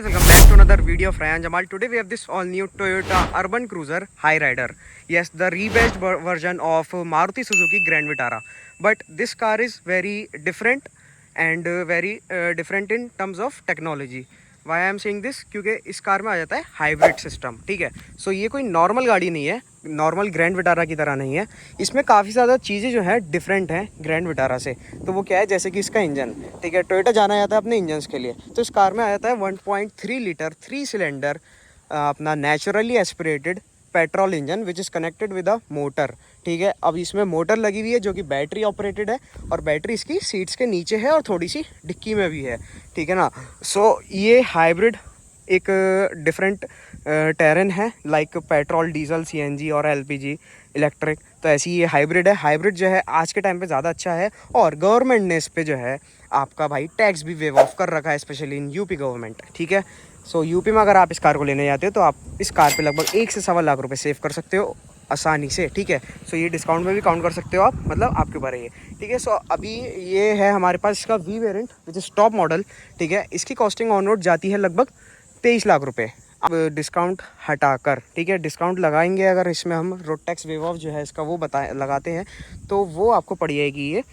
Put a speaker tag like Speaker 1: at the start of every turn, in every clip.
Speaker 1: Welcome back to another video of Ryan Jamal. Today we have this all new Toyota Urban Cruiser Hyrider. Yes, the rebadged version of Maruti Suzuki Grand Vitara. But this car is very different and very different in terms of technology. Why I am saying this क्योंकि इस car में आ जाता है hybrid system. ठीक है, सो ये कोई normal गाड़ी नहीं है, नॉर्मल ग्रैंड विटारा की तरह नहीं है। इसमें काफ़ी ज़्यादा चीज़ें जो है डिफरेंट हैं ग्रैंड विटारा से। तो वो क्या है, जैसे कि इसका इंजन, ठीक है, टोयोटा जाना जाता है अपने इंजन्स के लिए, तो इस कार में आ जाता है 1.3 लीटर 3 सिलेंडर अपना naturally aspirated petrol engine which is connected with a motor. ठीक है, अब इसमें मोटर लगी हुई है जो कि बैटरी ऑपरेटेड है, और बैटरी इसकी सीट्स के नीचे है और थोड़ी सी डिक्की में भी है। ठीक है ना। सो ये हाइब्रिड एक डिफरेंट टेरेन है, लाइक पेट्रोल, डीजल, सीएनजी और एलपीजी, इलेक्ट्रिक। तो ऐसी ये हाइब्रिड है। हाइब्रिड जो है आज के टाइम पे ज़्यादा अच्छा है, और गवर्नमेंट ने इस पे जो है आपका भाई टैक्स भी वेव ऑफ कर रखा है, स्पेशली इन यूपी गवर्नमेंट। ठीक है, सो यूपी में अगर आप इस कार को लेने जाते हो तो आप इस कार पे लगभग 1 से सवा लाख रुपए सेव कर सकते हो आसानी से। ठीक है, सो ये डिस्काउंट में भी काउंट कर सकते हो आप, मतलब आपके ऊपर है ये। ठीक है, सो अभी ये है हमारे पास इसका we variant which is top model. ठीक है, इसकी कॉस्टिंग ऑन रोड जाती है लगभग 23 लाख रुपए, अब डिस्काउंट हटाकर। ठीक है, डिस्काउंट लगाएंगे अगर इसमें हम रोड टैक्स वेव ऑफ जो है इसका वो लगाते हैं, तो वो आपको पड़ जाएगी ये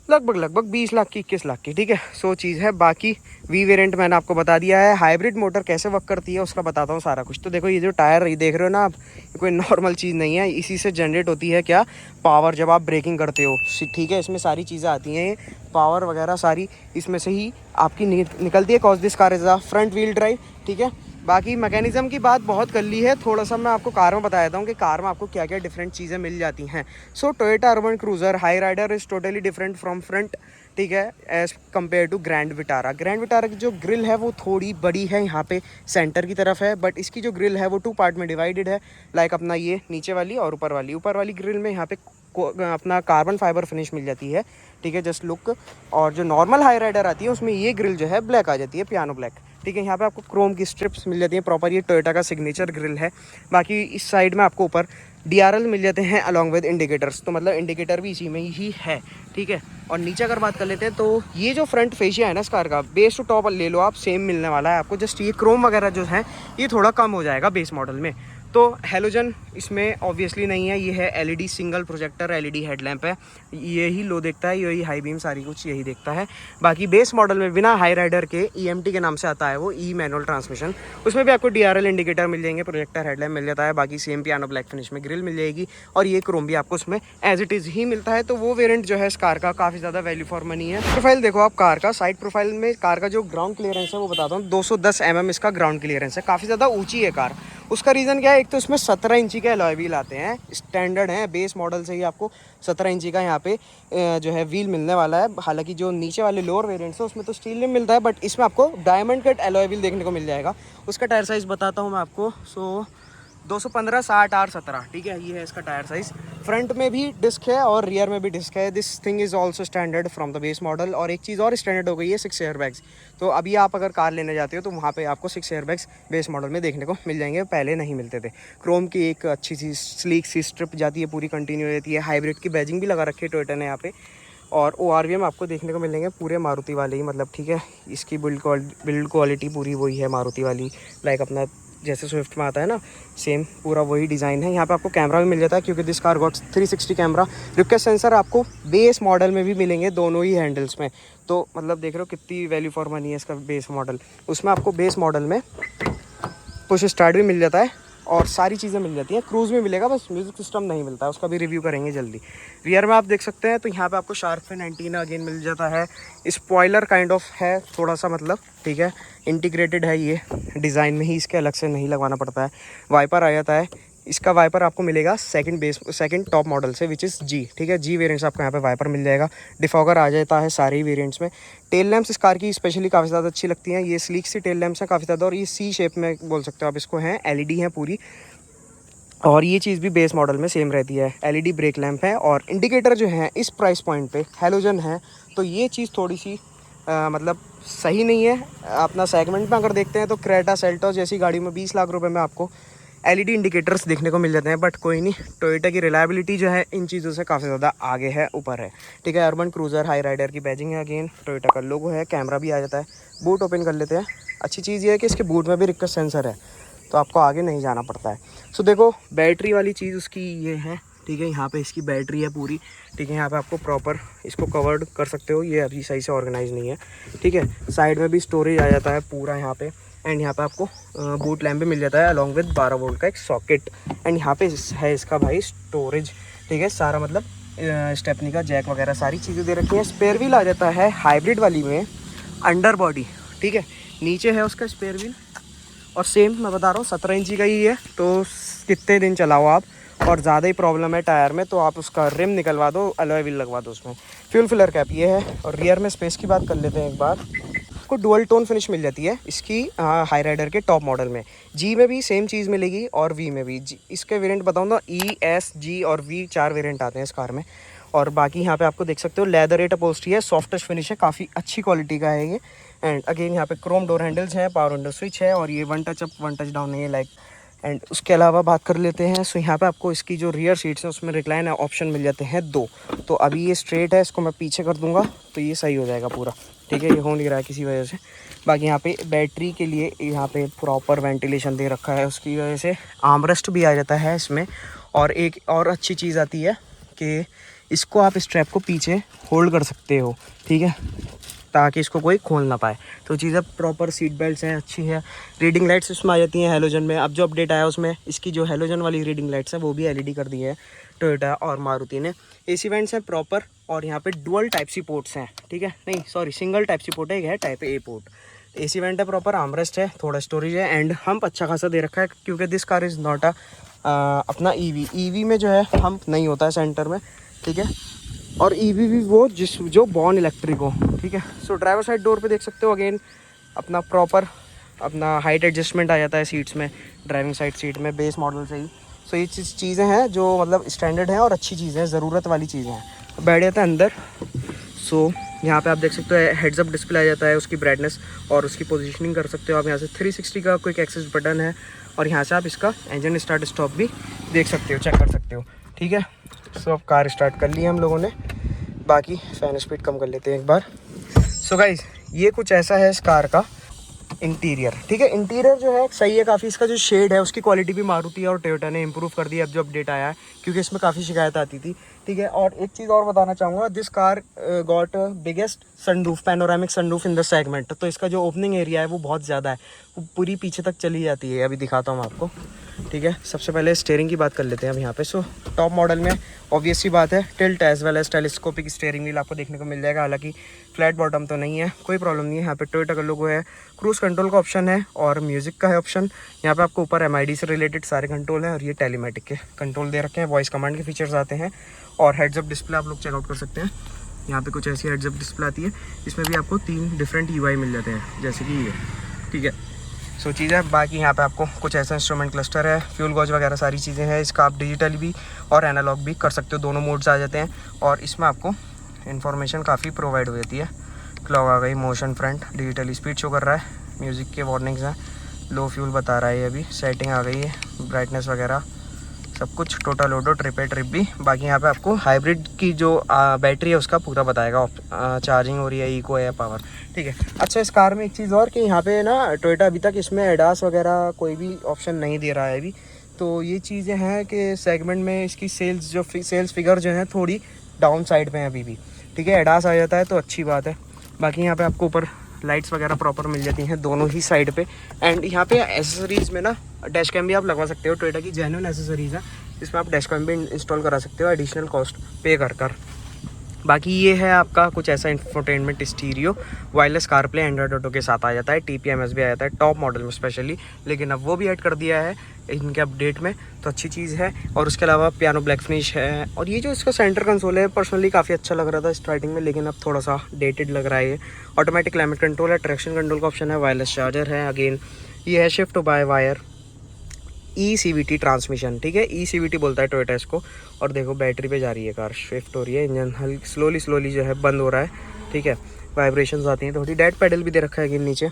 Speaker 1: लगभग 20 लाख की, 21 लाख की। ठीक है, सो चीज़ है। बाकी वी वेरिएंट मैंने आपको बता दिया है। हाइब्रिड मोटर कैसे वर्क करती है उसका बताता हूँ सारा कुछ। तो देखो, ये जो टायर ये देख रहे हो ना आप, ये कोई नॉर्मल चीज़ नहीं है। इसी से जनरेट होती है क्या, पावर, जब आप ब्रेकिंग करते हो। ठीक है, इसमें सारी चीज़ें आती हैं, पावर वगैरह सारी इसमें से ही आपकी निकलती है। Cause this car is a front wheel drive. ठीक है, बाकी मैकेनिज़्म की बात बहुत कर ली है, थोड़ा सा मैं आपको कार में बता देता हूँ कि कार में आपको क्या क्या डिफरेंट चीज़ें मिल जाती हैं। So Toyota Urban Cruiser Hyryder is totally different from front. ठीक है, as compare to Grand Vitara. Grand Vitara की जो ग्रिल है वो थोड़ी बड़ी है, यहाँ पे सेंटर की तरफ है, बट इसकी जो ग्रिल है वो 2 पार्ट में डिवाइडेड है। लाइक अपना ये नीचे वाली और ऊपर वाली ग्रिल में यहाँ पे अपना कार्बन फाइबर फिनिश मिल जाती है। ठीक है, जस्ट लुक। और जो नॉर्मल हाई राइडर आती है उसमें ये ग्रिल जो है ब्लैक आ जाती है, पियानो ब्लैक। ठीक है, यहाँ पे आपको क्रोम की स्ट्रिप्स मिल जाती हैं प्रॉपर, ये टोयोटा का सिग्नेचर ग्रिल है। बाकी इस साइड में आपको ऊपर DRL मिल जाते हैं अलॉन्ग विद इंडिकेटर्स, तो मतलब इंडिकेटर भी इसी में ही है। ठीक है, और नीचे अगर बात कर लेते हैं तो ये जो फ्रंट फेशिया है ना इस कार का, बेस टू टॉप ले लो आप, सेम मिलने वाला है आपको। जस्ट ये क्रोम वगैरह जो है ये थोड़ा कम हो जाएगा बेस मॉडल में। तो हेलोजन इसमें ऑब्वियसली नहीं है, ये है LED single projector LED headlamp है, यही लो देखता है, यही हाई बीम सारी कुछ यही देखता है। बाकी बेस मॉडल में बिना हाई राइडर के EMT के नाम से आता है वो, ई मैनुअल ट्रांसमिशन, उसमें भी आपको DRL इंडिकेटर मिल जाएंगे, प्रोजेक्टर हेडलैम्प मिल जाता है। बाकी सेम पियानो ब्लैक फिनिश में ग्रिल मिल जाएगी, और ये क्रोम भी आपको उसमें एज इट इज़ ही मिलता है। तो वो वेरिएंट जो है इस कार का काफ़ी ज़्यादा वैल्यू फॉर मनी है। प्रोफाइल देखो आप कार का, साइड प्रोफाइल में कार का जो ग्राउंड क्लियरेंस है वो बताता हूँ, 210 mm इसका ग्राउंड क्लियरेंस है। काफ़ी ज़्यादा ऊँची है कार। उसका रीज़न क्या है, एक तो इसमें 17 इंची के अलॉय व्हील आते हैं, स्टैंडर्ड हैं, बेस मॉडल से ही आपको 17 इंची का यहाँ पे जो है व्हील मिलने वाला है। हालांकि जो नीचे वाले लोअर वेरिएंट्स है उसमें तो स्टील में मिलता है, बट इसमें आपको डायमंड कट अलॉय व्हील देखने को मिल जाएगा। उसका टायर साइज़ बताता हूँ मैं आपको। सो 215 60 R17। ठीक है, ये है इसका टायर साइज़। फ्रंट में भी डिस्क है और रियर में भी डिस्क है। This thing is also standard from the base model. और एक चीज़ और स्टैंडर्ड हो गई है, 6 एयरबैग्स। तो अभी आप अगर कार लेने जाते हो तो वहाँ पे आपको 6 एयरबैग्स बेस मॉडल में देखने को मिल जाएंगे, पहले नहीं मिलते थे। क्रोम की एक अच्छी सी स्लीक सी स्ट्रिप जाती है, पूरी कंटिन्यू रहती है। हाइब्रिड की बैजिंग भी लगा रखी है टोयोटा ने यहाँ पे, और ORVM आपको देखने को मिलेंगे पूरे मारुति वाले ही, मतलब। ठीक है, इसकी बिल्ड क्वालिटी पूरी वही है मारुति वाली, लाइक अपना जैसे स्विफ्ट में आता है ना, सेम पूरा वही डिज़ाइन है। यहाँ पे आपको कैमरा भी मिल जाता है, क्योंकि this car got 360 camera. Request sensor आपको बेस मॉडल में भी मिलेंगे, दोनों ही हैंडल्स में। तो मतलब देख रहे हो कितनी वैल्यू फॉर मनी है इसका बेस मॉडल। उसमें आपको बेस मॉडल में पुश स्टार्ट भी मिल जाता है और सारी चीज़ें मिल जाती हैं। क्रूज़ में मिलेगा, बस म्यूज़िक सिस्टम नहीं मिलता है, उसका भी रिव्यू करेंगे जल्दी। रियर में आप देख सकते हैं तो यहाँ पे आपको शार्क फिन एंटीना अगेन मिल जाता है। स्पॉइलर काइंड ऑफ है थोड़ा सा, मतलब। ठीक है, इंटीग्रेटेड है ये डिज़ाइन में ही, इसके अलग से नहीं लगवाना पड़ता है। वाइपर आ जाता है, इसका वाइपर आपको मिलेगा सेकंड टॉप मॉडल से, विच इज़ G। ठीक है, G वेरिएंट्स आपको यहाँ पे वाइपर मिल जाएगा। डिफॉगर आ जाता है सारे ही वेरिएंट्स में। टेल लैम्प्स इस कार की स्पेशली काफ़ी ज़्यादा अच्छी लगती हैं, ये स्लीक सी टेल लैम्प्स हैं काफ़ी ज़्यादा, और ये C शेप में बोल सकते हो आप इसको हैं, LED हैं पूरी। और ये चीज़ भी बेस मॉडल में सेम रहती है, LED ब्रेक लैंप है। और इंडिकेटर जो है इस प्राइस पॉइंट पे हेलोजन है, तो ये चीज़ थोड़ी सी मतलब सही नहीं है। अपना सेगमेंट में अगर देखते हैं तो क्रेटा सेल्टोस जैसी गाड़ी में 20 लाख रुपए में आपको LED इंडिकेटर्स देखने को मिल जाते हैं, बट कोई नहीं, टोयोटा की रिलायबिलिटी जो है इन चीज़ों से काफ़ी ज़्यादा आगे है, ऊपर है। ठीक है, अर्बन क्रूज़र हाई राइडर की बैजिंग है, अगेन टोयोटा का लोगो है, कैमरा भी आ जाता है। बूट ओपन कर लेते हैं। अच्छी चीज़ ये है कि इसके बूट में भी रिक्वेस्ट सेंसर है, तो आपको आगे नहीं जाना पड़ता है। सो देखो बैटरी वाली चीज़ उसकी ये है, ठीक है, यहाँ पे इसकी बैटरी है पूरी। ठीक है, यहाँ पे आपको प्रॉपर इसको कवर्ड कर सकते हो, ये अभी सही से ऑर्गेनाइज नहीं है। ठीक है, साइड में भी स्टोरेज आ जाता है पूरा यहाँ पे, एंड यहाँ पे आपको बूट लैम्प भी मिल जाता है अलॉन्ग विद 12 वोल्ट का एक सॉकेट। एंड यहाँ पे है इसका भाई स्टोरेज। ठीक है, सारा मतलब स्टेपनी का जैक वगैरह सारी चीज़ें दे रखी हैं। स्पेयर व्हील आ जाता है हाइब्रिड वाली में अंडर बॉडी। ठीक है, नीचे है उसका स्पेयर व्हील, और सेम मैं बता रहा हूँ 17 इंची का ही है, तो कितने दिन चलाओ आप, और ज़्यादा ही प्रॉब्लम है टायर में तो आप उसका रिम निकलवा दो, अलॉय व्हील लगवा दो उसमें। फ्यूल फिलर कैप ये है। और रियर में स्पेस की बात कर लेते हैं एक बार। आपको डुअल टोन फिनिश मिल जाती है इसकी हाई राइडर के टॉप मॉडल में। जी में भी सेम चीज़ मिलेगी और वी में भी। इसके वेरिएंट बताऊँ तो E, S, G और V 4 वेरिएंट आते हैं इस कार में। और बाकी यहाँ पे आपको देख सकते हो लेदर रेट अपहोल्स्ट्री है, सॉफ्ट टच फिनिश है, काफ़ी अच्छी क्वालिटी का है ये। एंड अगेन यहाँ पे क्रोम डोर हैंडल्स हैं, पावर विंडो स्विच है, और ये 1 टच अप 1 टच डाउन है लाइक। एंड उसके अलावा बात कर लेते हैं, सो यहाँ पे आपको इसकी जो रियर सीट्स हैं उसमें रिक्लाइन ऑप्शन मिल जाते हैं 2। तो अभी ये स्ट्रेट है, इसको मैं पीछे कर दूंगा तो ये सही हो जाएगा पूरा। ठीक है, ये हो नहीं रहा है किसी वजह से। बाकी यहाँ पे बैटरी के लिए यहाँ पे प्रॉपर वेंटिलेशन दे रखा है, उसकी वजह से आर्मरेस्ट भी आ जाता है इसमें। और एक और अच्छी चीज़ आती है कि इसको आप स्ट्रैप को पीछे होल्ड कर सकते हो। ठीक है, ताकि इसको कोई खोल ना पाए। तो चीज़ें प्रॉपर सीट बेल्ट्स हैं, अच्छी है। रीडिंग लाइट्स इसमें आ जाती हैं हेलोजन में। अब जो अपडेट आया उसमें इसकी जो हेलोजन वाली रीडिंग लाइट्स हैं वो भी LED कर दी है टोयोटा और मारुति ने। AC वेंट्स हैं प्रॉपर, और यहाँ पे डुअल टाइप सी पोर्ट्स हैं। ठीक है, नहीं sorry, single type C port है, एक है type A port. AC vent है प्रॉपर, आर्मरेस्ट है, थोड़ा स्टोरेज है, एंड हम्प अच्छा खासा दे रखा है क्योंकि दिस कार इज़ नॉट अपना EV में जो है हम्प नहीं होता है सेंटर में। ठीक है, और EV भी वो जो बॉर्न इलेक्ट्रिक हो। ठीक है, सो ड्राइवर साइड डोर पे देख सकते हो अगेन अपना प्रॉपर अपना हाइट एडजस्टमेंट आ जाता है सीट्स में, ड्राइविंग साइड सीट में बेस मॉडल से ही। सो ये चीज़ें हैं जो मतलब स्टैंडर्ड हैं और अच्छी चीज़ें हैं, ज़रूरत वाली चीज़ें हैं। बैठ जाता है अंदर। सो यहाँ पे आप देख सकते हो हेड्स अप डिस्प्ले आ जाता है, उसकी ब्राइटनेस और उसकी पोजीशनिंग कर सकते हो आप। यहाँ से 360 का क्विक एक्सेस बटन है, और यहाँ से आप इसका इंजन स्टार्ट स्टॉप भी देख सकते हो, चेक कर सकते हो। ठीक है, सो अब कार स्टार्ट कर ली हम लोगों ने, बाकी फैन स्पीड कम कर लेते हैं एक बार। सो गाइज ये कुछ ऐसा है इस कार का इंटीरियर। ठीक है, इंटीरियर जो है सही है काफ़ी। इसका जो शेड है उसकी क्वालिटी भी मारुति और टोयोटा ने इंप्रूव कर दी है अब जो अपडेट आया है, क्योंकि इसमें काफ़ी शिकायत आती थी। ठीक है, और एक चीज़ और बताना चाहूँगा, this car got biggest sunroof, panoramic sunroof in the segment. तो इसका जो ओपनिंग एरिया है वो बहुत ज़्यादा है, वो पूरी पीछे तक चली जाती है। अभी दिखाता हूँ आपको। ठीक है, सबसे पहले स्टीयरिंग की बात कर लेते हैं अब यहाँ पे। सो टॉप मॉडल में ऑब्वियस सी बात है tilt as well as telescopic steering wheel आपको देखने को मिल जाएगा। हालांकि फ्लैट बॉटम तो नहीं है, कोई प्रॉब्लम नहीं है। यहाँ पे टोयोटा का लोगो है, क्रूज कंट्रोल का ऑप्शन है और म्यूजिक का है ऑप्शन। यहाँ पे आपको ऊपर MID से रिलेटेड सारे कंट्रोल हैं, और ये टेलीमेटिक के कंट्रोल दे रखे हैं, वॉइस कमांड के फीचर्स आते हैं, और हेड्स अप डिस्प्ले आप लोग चेकआउट कर सकते हैं। यहाँ पे कुछ ऐसी हेड्स अप डिस्प्ले आती है, इसमें भी आपको 3 डिफरेंट UI मिल जाते हैं, जैसे कि ये। ठीक है, सो चीज़ है। बाकी यहाँ पे आपको कुछ ऐसा इंस्ट्रूमेंट क्लस्टर है, फ्यूल गॉज वगैरह सारी चीज़ें हैं। इसका आप डिजिटल भी और एनालॉग भी कर सकते हो, दोनों मोड्स आ जाते हैं, और इसमें आपको इन्फॉर्मेशन काफ़ी प्रोवाइड हो जाती है। क्लॉक आ गई, motion front, digital speed show कर रहा है, म्यूज़िक के वार्निंग्स हैं, लो फ्यूल बता रहा है ये अभी, सेटिंग आ गई है, ब्राइटनेस वगैरह सब कुछ, टोटल ऑटो, ट्रिप है ट्रिप भी। बाकी यहाँ पे आपको हाइब्रिड की जो बैटरी है उसका पूरा बताएगा, चार्जिंग हो रही है, इको है, पावर। ठीक है, अच्छा इस कार में एक चीज़ और कि यहाँ पे ना टोयोटा अभी तक इसमें एडास वगैरह कोई भी ऑप्शन नहीं दे रहा है अभी। तो ये चीज़ें हैं कि सेगमेंट में इसकी सेल्स फिगर जो है थोड़ी डाउन साइड में है अभी भी। ठीक है, एडास आ जाता है तो अच्छी बात है। बाकी यहाँ पे आपको ऊपर लाइट्स वगैरह प्रॉपर मिल जाती हैं दोनों ही साइड पे। एंड यहाँ पे एसेसरीज़ में ना डैश कैम भी आप लगवा सकते हो, टोयोटा की जेन्युइन एसेसरीज़ है, इसमें आप डैश कैम भी इंस्टॉल करा सकते हो एडिशनल कॉस्ट पे कर। बाकी ये है आपका कुछ ऐसा infotainment stereo, wireless CarPlay, Android auto के साथ आ जाता है, TPMS भी आ जाता है टॉप मॉडल में स्पेशली, लेकिन अब वो भी ऐड कर दिया है इनके अपडेट में, तो अच्छी चीज़ है। और उसके अलावा पियानो ब्लैक फिनिश है, और ये जो इसका सेंटर कंसोल है पर्सनली काफ़ी अच्छा लग रहा था स्टार्टिंग में, लेकिन अब थोड़ा सा डेटेड लग रहा है ये। ऑटोमेटिक क्लाइमेट कंट्रोल है, ट्रैक्शन कंट्रोल का ऑप्शन है, वायरलेस चार्जर है, अगेन ये है shift by wire, ECVT transmission. ठीक है, ECVT बोलता है टोयोटा इसको। और देखो बैटरी पे जा रही है कार, शिफ्ट हो रही है, इंजन हल्की स्लोली जो है बंद हो रहा है। ठीक है, वाइब्रेशंस आती हैं थोड़ी, डेड पेडल भी दे रखा है कि नीचे।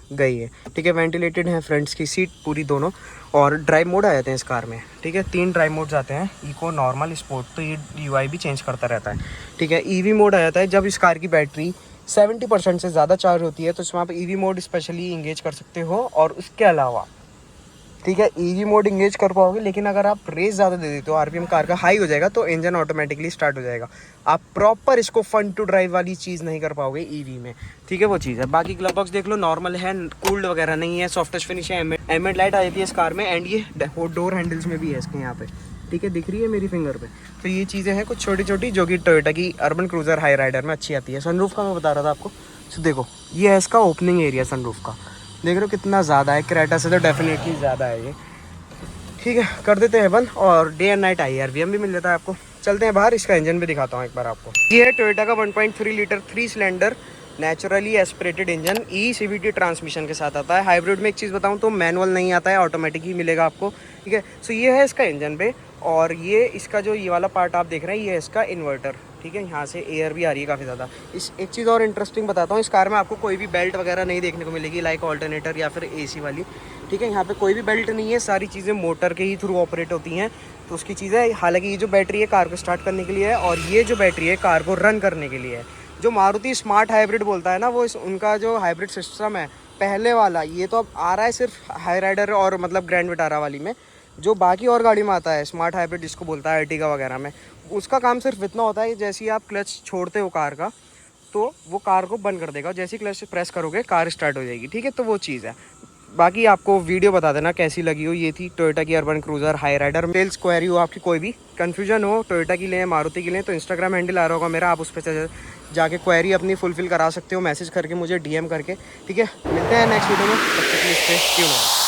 Speaker 1: गई है। ठीक है, वेंटिलेटेड है फ्रंट्स की सीट पूरी दोनों, और ड्राइव मोड आ जाते हैं इस कार में। ठीक है, 3 ड्राइव मोड्स आते हैं, इको, नॉर्मल, स्पोर्ट। तो ये यूआई भी चेंज करता रहता है। ठीक है, ईवी मोड आ जाता है जब इस कार की बैटरी 70% से ज़्यादा चार्ज होती है, तो इसमें आप ईवी मोड स्पेशली इंगेज कर सकते हो। और उसके अलावा ठीक है, ईवी मोड इंगेज कर पाओगे, लेकिन अगर आप रेस ज़्यादा दे देते हो, आरपीएम कार का हाई हो जाएगा, तो इंजन ऑटोमेटिकली स्टार्ट हो जाएगा। आप प्रॉपर इसको फन टू ड्राइव वाली चीज़ नहीं कर पाओगे ईवी में। ठीक है, वो चीज़ है। बाकी ग्लव बॉक्स देख लो, नॉर्मल है, कूल्ड वगैरह नहीं है, सॉफ्ट टच फिनिश है, एमएड लाइट आ जाती है इस कार में, एंड ये डोर हैंडल्स में भी है इसके यहाँ पे। ठीक है, दिख रही है मेरी फिंगर पे। तो ये चीज़ें हैं कुछ छोटी छोटी जो कि टोयोटा की अर्बन क्रूजर हाई राइडर में अच्छी आती है। सनरूफ का मैं बता रहा था आपको, तो देखो ये है इसका ओपनिंग एरिया सनरूफ का, देख रहे हो कितना ज़्यादा है, क्रेटा से तो डेफिनेटली ज़्यादा है ये। ठीक है, कर देते हैं बंद, और डे एंड नाइट IRVM भी मिल जाता है आपको। चलते हैं बाहर, इसका इंजन भी दिखाता हूँ एक बार आपको। ये है टोयोटा का 1.3 litre 3 cylinder naturally aspirated engine, CVT transmission के साथ आता है। हाइब्रिड में एक चीज़ बताऊँ तो मैनुअल नहीं आता है, ऑटोमेटिक ही मिलेगा आपको। ठीक है, सो ये है इसका इंजन पे, और ये इसका जो ये वाला पार्ट आप देख रहे हैं, ये है इसका इन्वर्टर। ठीक है, यहाँ से एयर भी आ रही है काफ़ी ज़्यादा। इस एक चीज़ और इंटरेस्टिंग बताता हूँ, इस कार में आपको कोई भी बेल्ट वगैरह नहीं देखने को मिलेगी, लाइक ऑल्टरनेटर या फिर AC वाली। ठीक है, यहाँ पे कोई भी बेल्ट नहीं है, सारी चीज़ें मोटर के ही थ्रू ऑपरेट होती हैं। तो उसकी चीज़ें, हालांकि ये जो बैटरी है कार को स्टार्ट करने के लिए है, और ये जो बैटरी है कार को रन करने के लिए है। जो मारुति स्मार्ट हाइब्रिड बोलता है ना, वो उनका जो हाइब्रिड सिस्टम है पहले वाला, ये तो अब आ रहा है सिर्फ हाई राइडर और मतलब ग्रैंड विटारा वाली में। जो बाकी और गाड़ी में आता है स्मार्ट हाइब्रिड जिसको बोलता है, अर्टिगा वगैरह में, उसका काम सिर्फ इतना होता है, जैसे ही आप क्लच छोड़ते हो कार का, तो वो कार को बंद कर देगा, जैसे ही क्लच प्रेस करोगे कार स्टार्ट हो जाएगी। ठीक है, तो वो चीज़ है। बाकी आपको वीडियो बता देना कैसी लगी हो। ये थी टोयोटा की Urban Cruiser Hyryder. Sales query हो आपकी, कोई भी कन्फ्यूजन हो टोयोटा की लें मारुति की लें, तो इंस्टाग्राम हैंडल आ रहा होगा मेरा, आप उस पर जाके क्वेरी अपनी फुलफिल करा सकते हो, मैसेज करके मुझे DM करके। ठीक है, मिलते हैं नेक्स्ट वीडियो में, तब तक के लिए स्टे ट्यून्ड।